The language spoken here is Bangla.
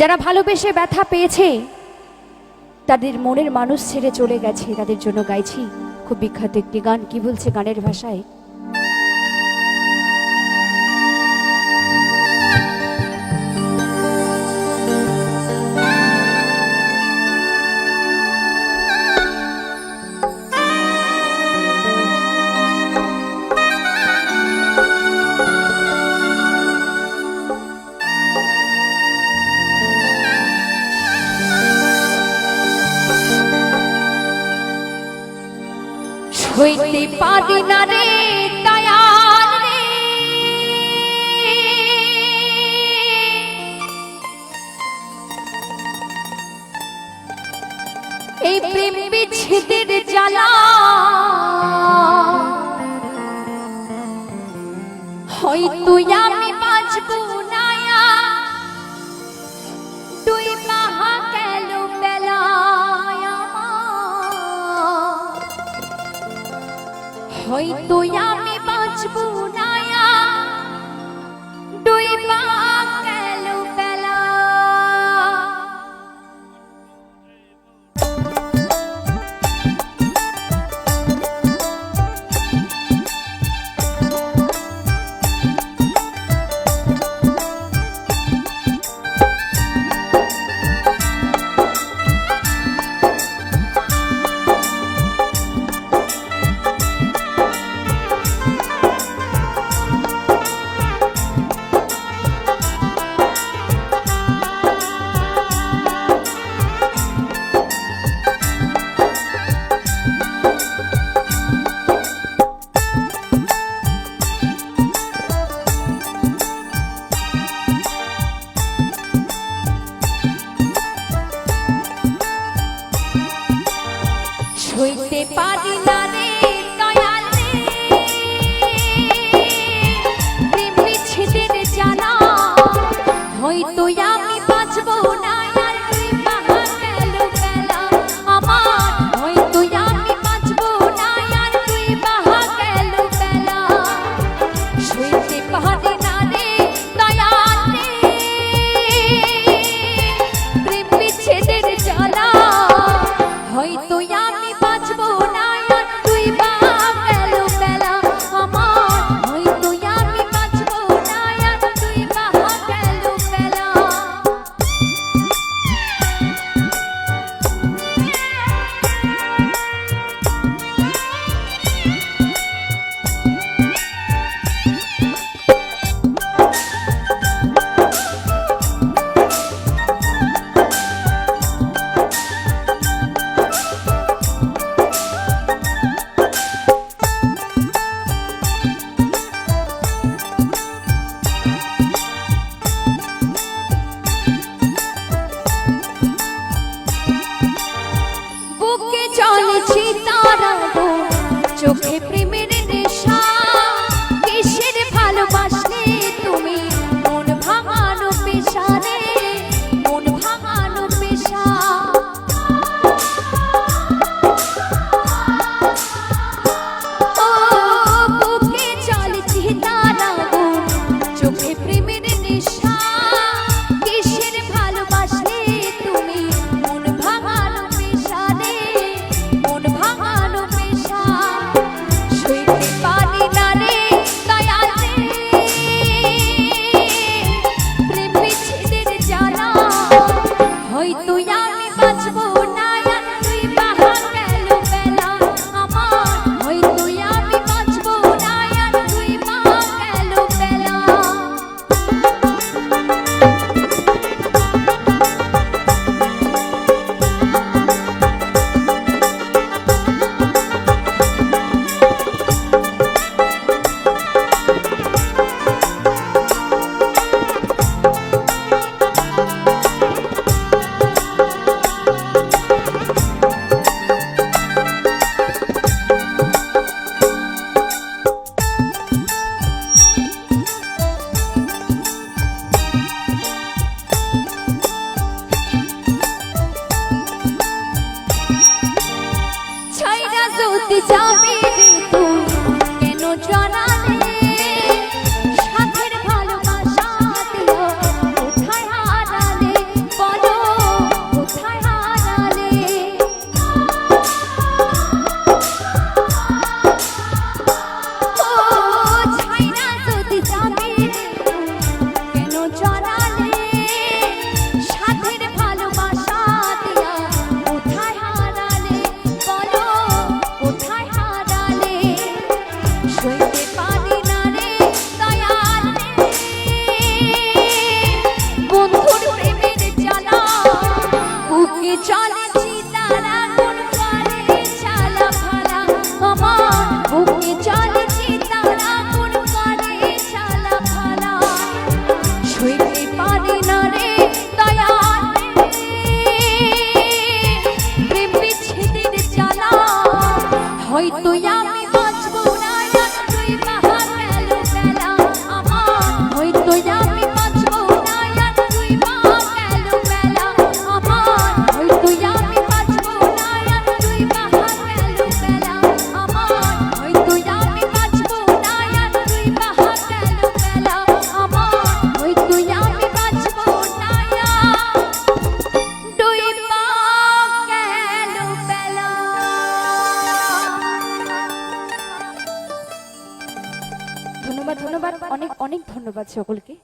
যারা ভালোবেসে ব্যথা পেয়েছে, তাদের মনের মানুষ ছেড়ে চলে গেছে, তাদের জন্য গাইছি খুব বিখ্যাত একটি গান। কি বলছে গানের ভাষায়? হইতে পারি না রে দয়াল রে, এই প্রেম বিচ্ছেদের জ্বালা, হয়তো আমি বাঁচব না, দুই মাহা গেল বেলা, হয়তো আমি বাঁচব না, দুই মাহা গেল বেলা। হইতে পারি না রে দয়াল রে, প্রেম বিচ্ছেদের জ্বালা, হয়তো আমি বাঁচব না, দুই মাহা গেল বেলা আমার, হয়তো আমি বাঁচব না, দুই মাহা গেল বেলা। হইতে পারি না রে দয়াল রে, প্রেম বিচ্ছেদের জ্বালা, হয়তো আমি বাঁচব না, দুই মাহা গেল বেলা আমার, হয়তো আমি বাঁচব না, দুই মাহা গেল বেলা। বুকে চলেছে তারা গো, চোখে প্রেমের নেশা, কিসের ভালোবাসলে তুমি মন ভাঙানো পেশা রে, মন ভাঙানো পেশা। ও বুকে চলেছে তারা গো, চোখে প্রেমের নেশা, কিসের ভালোবাসলে তুমি মন ভাঙানো পেশা রে, মন ভাঙানো পেশা। সইতে পারি না রে দয়াল রে, প্রেম বিচ্ছেদের জ্বালা, হয়তো আমি বাঁচব না, দুই মাহা গেল বেলা আমার, হয়তো আমি বাঁচব না, দুই মাহা গেল বেলা। ছাইরা যদি যাবি রে তুই, কেন জানালে সাথের ভালোবাসা দিও কোথায় হারালে। বুকে চলে চিতার আগুন করে ছালা ফালা আমার বুকে চলে চিতার আগুন করে ছালা ফালা সইতে পারি না রে দয়া প্রেম বিচ্ছেদের জ্বালা হয়তো আমি বাঁচবো না আর তুই বাহা গেল বেলা আমার হয়তো আমি বাঁচবো না আর তুই বাহা গেল বেলা আমার হয়তো আমি বাঁচবো না আর তুই বাহা গেল বেলা আমার হয়তো আমি বাঁচবো না আর তুই বাহা গেল বেলা আমার হয়তো আমি বাঁচবো না আর তুই বাহা গেল বেলা। ধন্যবাদ ধন্যবাদ, অনেক অনেক ধন্যবাদ সকলকে।